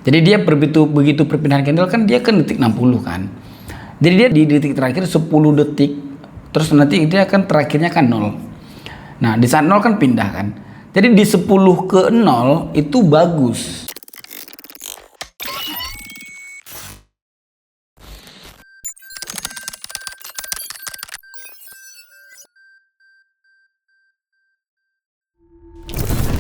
Jadi dia begitu perpindahan candle kan dia kan detik 60 kan. Jadi dia di detik terakhir 10 detik, terus nanti dia akan terakhirnya kan 0. Nah di saat 0 kan pindah kan. Jadi di 10 ke 0 itu bagus.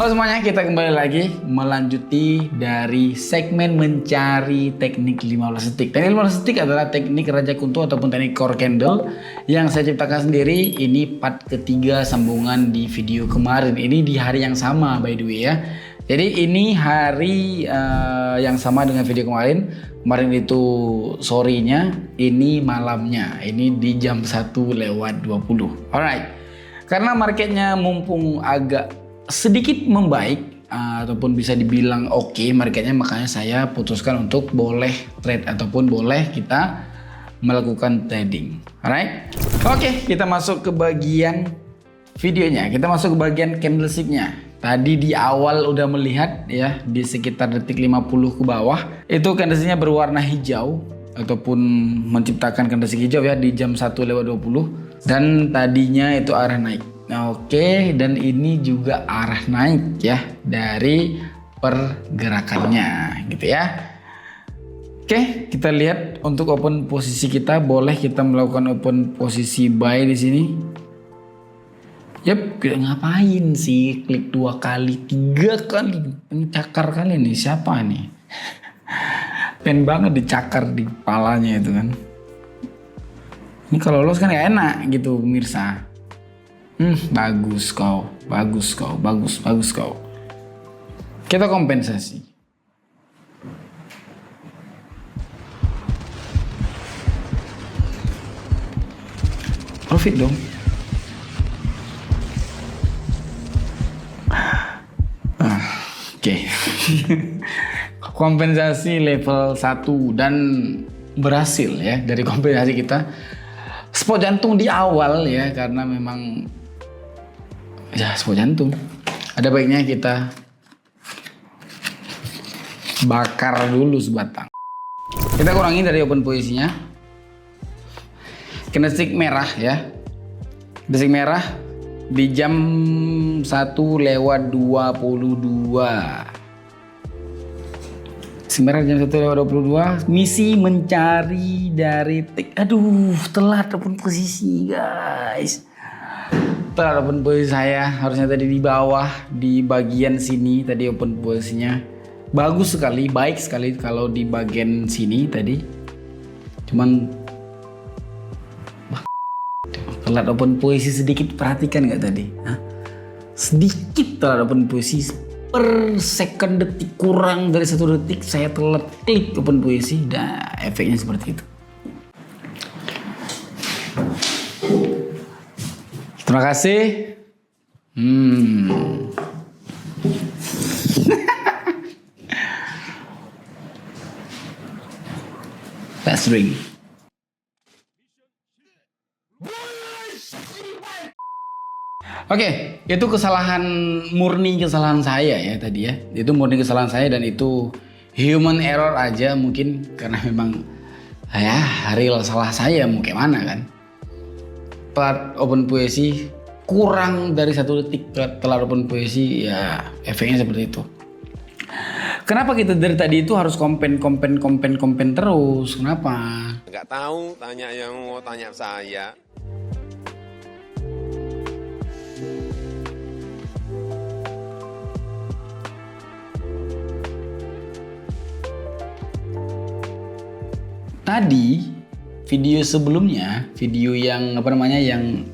Halo semuanya, kita kembali lagi melanjuti dari segmen mencari teknik 15 detik. Teknik 15 detik adalah teknik Raja Kunto ataupun teknik core candle yang saya ciptakan sendiri. Ini part ketiga sambungan di video kemarin. Ini di hari yang sama by the way ya. Jadi ini hari yang sama dengan video kemarin. Kemarin itu sorenya, ini malamnya. Ini di jam 1:20. Alright. Karena marketnya mumpung agak sedikit membaik ataupun bisa dibilang oke marketnya, makanya saya putuskan untuk boleh trade ataupun boleh kita melakukan trading. Alright, oke, kita masuk ke bagian videonya. Kita masuk ke bagian candlesticknya. Tadi di awal udah melihat ya, di sekitar detik 50 ke bawah itu candlesticknya berwarna hijau ataupun menciptakan candlestick hijau ya di jam 1:20 dan tadinya itu arah naik. Oke, dan ini juga arah naik ya dari pergerakannya gitu ya. Oke, kita lihat untuk open posisi kita, boleh kita melakukan open posisi buy di sini. Yap, ngapain sih klik 2 kali, 3 kali, pencakar kali nih siapa nih? Pen banget dicakar di kepalanya itu kan. Ini kalau lolos kan gak enak gitu pemirsa. Bagus kau. Kita kompensasi. Profit dong. Oke. Kompensasi level 1 dan berhasil ya dari kompensasi kita. Spot jantung di awal ya, karena memang ya spot jantung. Ada baiknya kita bakar dulu sebatang. Kita kurangi dari open posisinya. Candlestick merah ya. Candlestick merah di jam 1:22. Merah jam 1:22. Misi mencari dari aduh, telat open posisi guys. Telat open posisi saya, harusnya tadi di bawah di bagian sini tadi open posisinya. Bagus sekali, baik sekali kalau di bagian sini tadi. Cuman telat open posisi sedikit, perhatikan nggak tadi? Sedikit telat open posisi per second detik, kurang dari 1 detik saya telat klik open posisi. Nah, efeknya seperti itu. Terima kasih. Last ring. Oke, itu murni kesalahan saya ya tadi ya. Itu murni kesalahan saya dan itu human error aja mungkin, karena memang ya real salah saya, mau kayak mana kan. Telat open posisi, kurang dari 1 detik telat open posisi, ya efeknya seperti itu. Kenapa kita dari tadi itu harus kompen terus? Kenapa? Nggak tahu, tanya yang mau tanya saya. Tadi video sebelumnya, video yang yang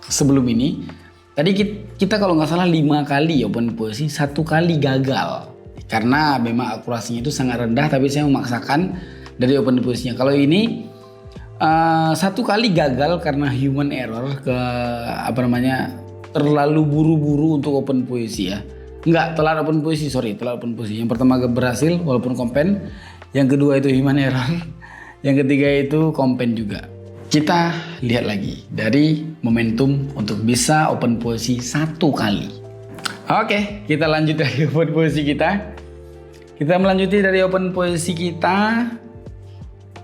sebelum ini, tadi kita kalau nggak salah 5 kali open posisi, 1 kali gagal karena memang akurasinya itu sangat rendah, tapi saya memaksakan dari open posisinya. Kalau ini 1 kali gagal karena human error, terlalu buru-buru untuk open posisi ya. Telat open posisi. Yang pertama berhasil walaupun kompen, yang kedua itu human error. Yang ketiga itu kompen juga. Kita lihat lagi dari momentum untuk bisa open posisi 1 kali. Oke, kita lanjut dari open posisi kita. Kita melanjuti dari open posisi kita.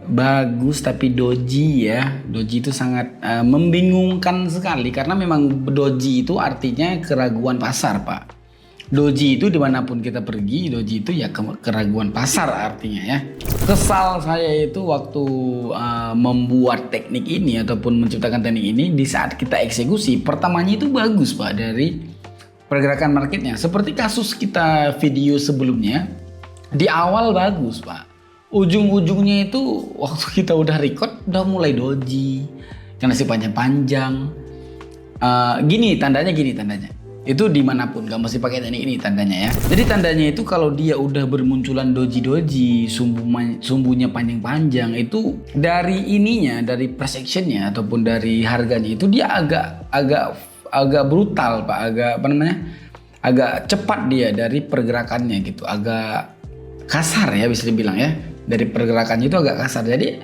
Bagus tapi doji ya. Doji itu sangat membingungkan sekali karena memang doji itu artinya keraguan pasar, Pak. Doji itu dimanapun kita pergi, doji itu ya keraguan pasar artinya ya. Kesal saya itu waktu membuat teknik ini ataupun menciptakan teknik ini, di saat kita eksekusi, pertamanya itu bagus Pak dari pergerakan marketnya. Seperti kasus kita video sebelumnya, di awal bagus Pak. Ujung-ujungnya itu waktu kita udah record udah mulai doji, karena si panjang-panjang. Gini tandanya. Itu dimanapun, gak mesti pakai teknik ini tandanya ya. Jadi tandanya itu kalau dia udah bermunculan doji-doji, sumbunya panjang-panjang, itu dari ininya, dari price actionnya ataupun dari harganya itu dia agak brutal Pak, agak cepat dia dari pergerakannya gitu, agak kasar ya bisa dibilang ya. Dari pergerakannya itu agak kasar, jadi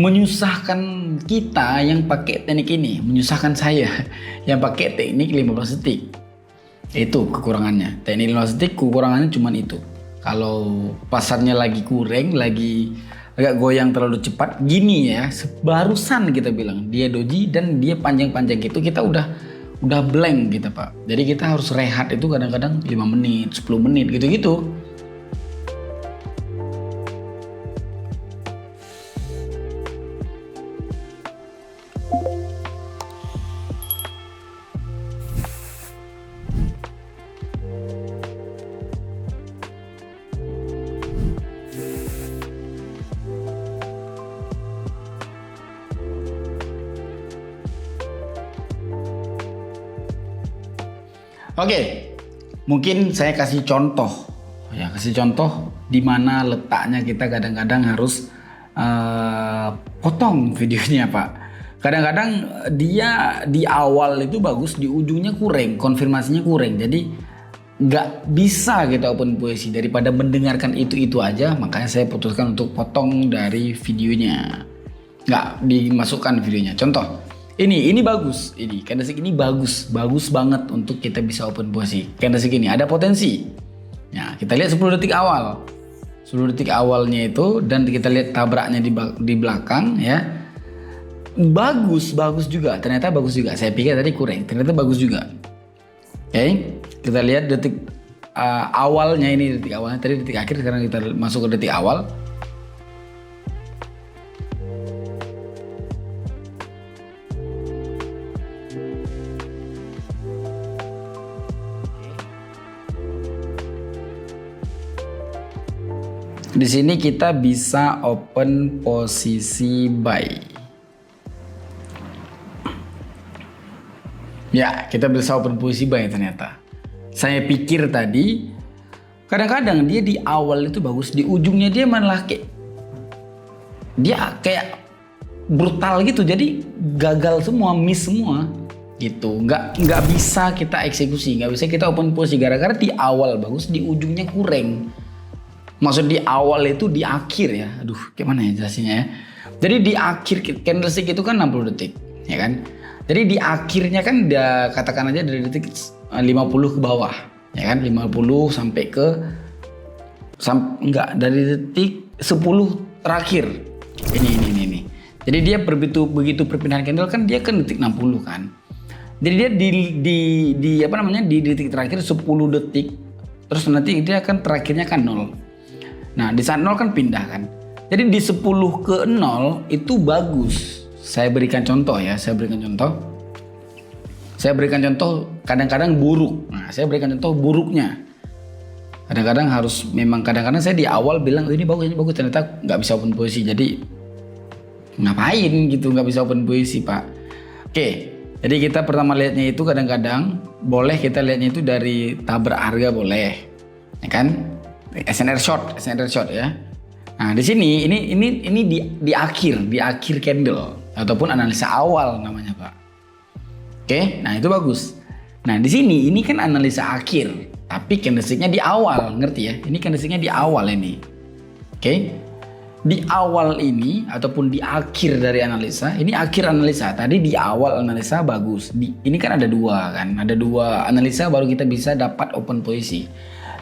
menyusahkan kita yang pakai teknik ini, menyusahkan saya yang pakai teknik 15 detik. Itu kekurangannya. Teknik 15 detik kekurangannya cuma itu. Kalau pasarnya lagi kurang, lagi agak goyang terlalu cepat gini ya, barusan kita bilang dia doji dan dia panjang-panjang gitu, kita udah blank gitu Pak. Jadi kita harus rehat itu kadang-kadang 5 menit, 10 menit gitu-gitu. Oke, mungkin saya kasih contoh di mana letaknya kita kadang-kadang harus potong videonya Pak. Kadang-kadang dia di awal itu bagus, di ujungnya kurang, konfirmasinya kurang. Jadi nggak bisa kita open posisi, daripada mendengarkan itu aja, makanya saya putuskan untuk potong dari videonya, nggak dimasukkan videonya. Contoh. Ini bagus, ini candlestick ini bagus banget untuk kita bisa open posisi. Candlestick ini ada potensi. Nah, kita lihat 10 detik awal. 10 detik awalnya itu dan kita lihat tabraknya di belakang ya. Bagus juga. Ternyata bagus juga. Saya pikir tadi kurang, ternyata bagus juga. Oke, kita lihat detik awalnya, ini detik awalnya, tadi detik akhir, sekarang kita masuk ke detik awal. Di sini kita bisa open posisi buy. Ya, kita bisa open posisi buy ternyata. Saya pikir tadi kadang-kadang dia di awal itu bagus, di ujungnya dia malah dia kayak brutal gitu, jadi gagal semua, miss semua gitu. Nggak bisa kita eksekusi, nggak bisa kita open posisi gara-gara di awal bagus, di ujungnya kurang. Maksud di awal itu di akhir ya. Aduh, gimana ya jelasinnya ya. Jadi di akhir candlestick itu kan 60 detik, ya kan? Jadi di akhirnya kan dia katakan aja dari detik 50 ke bawah, ya kan? 50 sampai ke dari detik 10 terakhir. Ini. Jadi dia begitu perpindahan candle kan dia kan detik 60 kan. Jadi dia di detik terakhir 10 detik, terus nanti dia akan terakhirnya kan 0. Nah, di saat 0 kan pindah kan. Jadi di 10 ke 0 itu bagus. Saya berikan contoh ya, Saya berikan contoh kadang-kadang buruk. Nah, saya berikan contoh buruknya. Kadang-kadang saya di awal bilang ini bagus, ternyata nggak bisa open posisi. Jadi ngapain gitu, nggak bisa open posisi Pak. Oke, jadi kita pertama lihatnya itu kadang-kadang boleh kita lihatnya itu dari tabrak harga boleh, ya kan? SNR short ya. Nah, di sini ini di akhir candle ataupun analisa awal namanya, Pak. Oke, nah itu bagus. Nah, di sini ini kan analisa akhir, tapi candlesticknya di awal, ngerti ya? Ini candlesticknya di awal ini. Oke. Di awal ini ataupun di akhir dari analisa, ini akhir analisa. Tadi di awal analisa bagus. Ini kan ada dua analisa baru kita bisa dapat open posisi.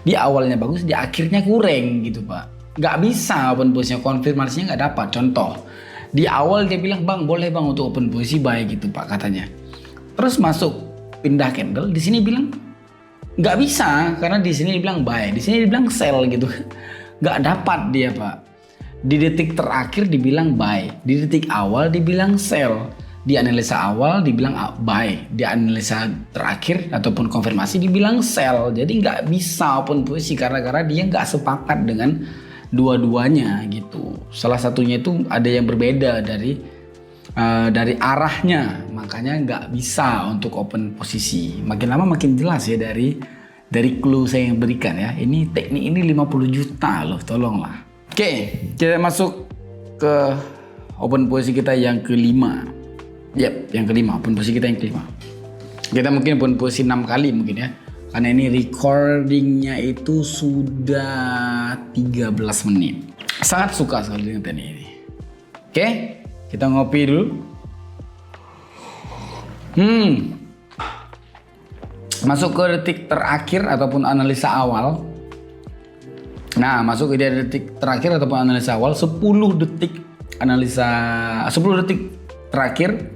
Di awalnya bagus, di akhirnya kurang gitu Pak. Nggak bisa open posisinya, konfirmasinya nggak dapat. Contoh, di awal dia bilang bang boleh bang untuk open posisi buy gitu Pak katanya. Terus masuk pindah candle, di sini bilang nggak bisa karena di sini dibilang buy, di sini dibilang sell gitu. Nggak dapat dia Pak. Di detik terakhir dibilang buy, di detik awal dibilang sell, di analisa awal dibilang buy, di analisa terakhir ataupun konfirmasi dibilang sell. Jadi nggak bisa open posisi karena dia nggak sepakat dengan dua-duanya gitu. Salah satunya itu ada yang berbeda dari arahnya, makanya nggak bisa untuk open posisi. Makin lama makin jelas ya dari clue saya yang berikan ya. Ini teknik ini 50 juta loh, tolonglah. Oke, kita masuk ke open posisi kita yang kelima. Yap, yang kelima, open posisi kita yang kelima. Kita mungkin open posisi 6 kali mungkin ya. Karena ini recordingnya itu sudah 13 menit. Sangat suka sekali dengan teknik ini. Oke, kita ngopi dulu. Masuk ke detik terakhir ataupun analisa awal. Nah, masuk ke detik terakhir ataupun analisa awal 10 detik terakhir.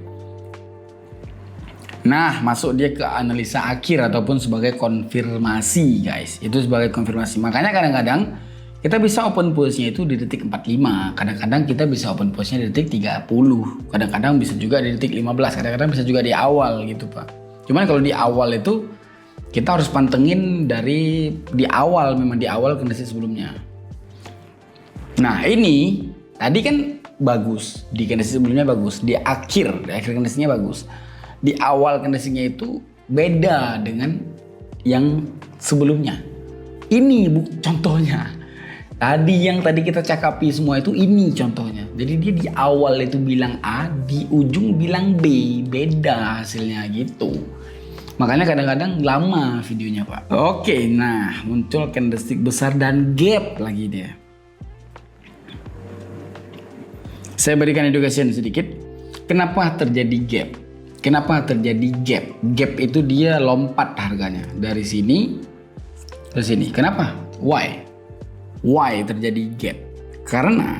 Nah, masuk dia ke analisa akhir ataupun sebagai konfirmasi, guys. Itu sebagai konfirmasi. Makanya kadang-kadang kita bisa open posisinya itu di detik 45. Kadang-kadang kita bisa open posisinya di detik 30. Kadang-kadang bisa juga di detik 15. Kadang-kadang bisa juga di awal gitu, Pak. Cuman kalau di awal itu kita harus pantengin dari di awal, memang di awal kondisi sebelumnya. Nah ini tadi kan bagus, di kondisi sebelumnya bagus, di akhir kondisinya bagus. Di awal kondisinya itu beda dengan yang sebelumnya. Ini contohnya. Tadi kita cakapi semua itu ini contohnya. Jadi dia di awal itu bilang A, di ujung bilang B, beda hasilnya gitu. Makanya kadang-kadang lama videonya Pak. Oke, nah muncul candlestick besar dan gap lagi dia. Saya berikan education sedikit. Kenapa terjadi gap? Kenapa terjadi gap? Gap itu dia lompat harganya dari sini ke sini. Kenapa? Why? Why terjadi gap? Karena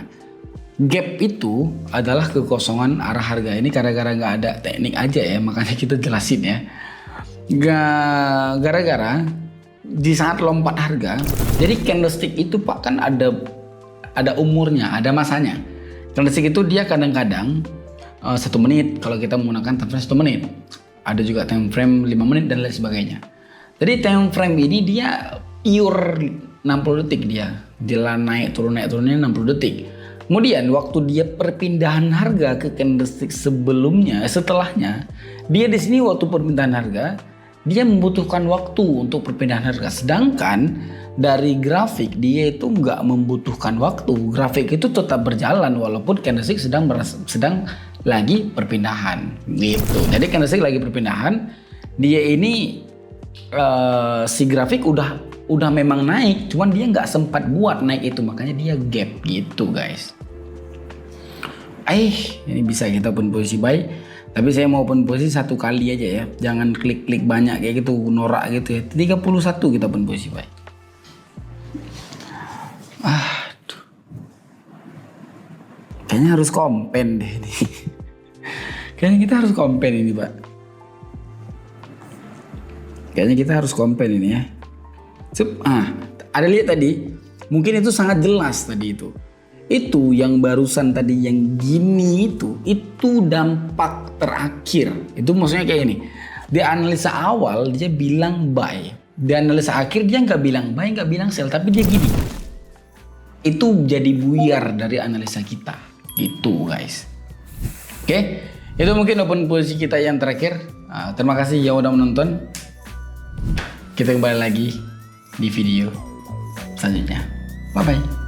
gap itu adalah kekosongan arah harga. Ini gara-gara nggak ada teknik aja ya, makanya kita jelasin ya. Gara-gara di saat lompat harga, jadi candlestick itu Pak kan ada umurnya, ada masanya. Candlestick itu dia kadang-kadang 1 menit kalau kita menggunakan time frame 1 menit. Ada juga time frame 5 menit dan lain sebagainya. Jadi time frame ini dia pure 60 detik dia. Jalan naik turunnya 60 detik. Kemudian waktu dia perpindahan harga ke candlestick setelahnya, dia di sini waktu perpindahan harga dia membutuhkan waktu untuk perpindahan harga. Sedangkan dari grafik dia itu nggak membutuhkan waktu. Grafik itu tetap berjalan walaupun candlestick sedang lagi perpindahan gitu. Jadi candlestick lagi perpindahan, dia ini si grafik udah memang naik, cuman dia nggak sempat buat naik itu, makanya dia gap gitu guys. Ini bisa kita open posisi buy, tapi saya mau open posisi 1 kali aja ya, jangan klik banyak kayak gitu, norak gitu ya. 31 kita open posisi buy. Kayaknya harus kompen deh ini. Kayaknya kita harus kompen ini Pak. Kayaknya kita harus kompen ini ya. Ada lihat tadi, mungkin itu sangat jelas tadi itu. Itu yang barusan tadi yang gini itu dampak terakhir. Itu maksudnya kayak ini. Di analisa awal dia bilang buy. Di analisa akhir dia nggak bilang buy, nggak bilang sell, tapi dia gini. Itu jadi buyar dari analisa kita. Gitu guys. Oke, itu mungkin open posisi kita yang terakhir. Terima kasih yang udah menonton. Kita kembali lagi di video selanjutnya. Bye bye.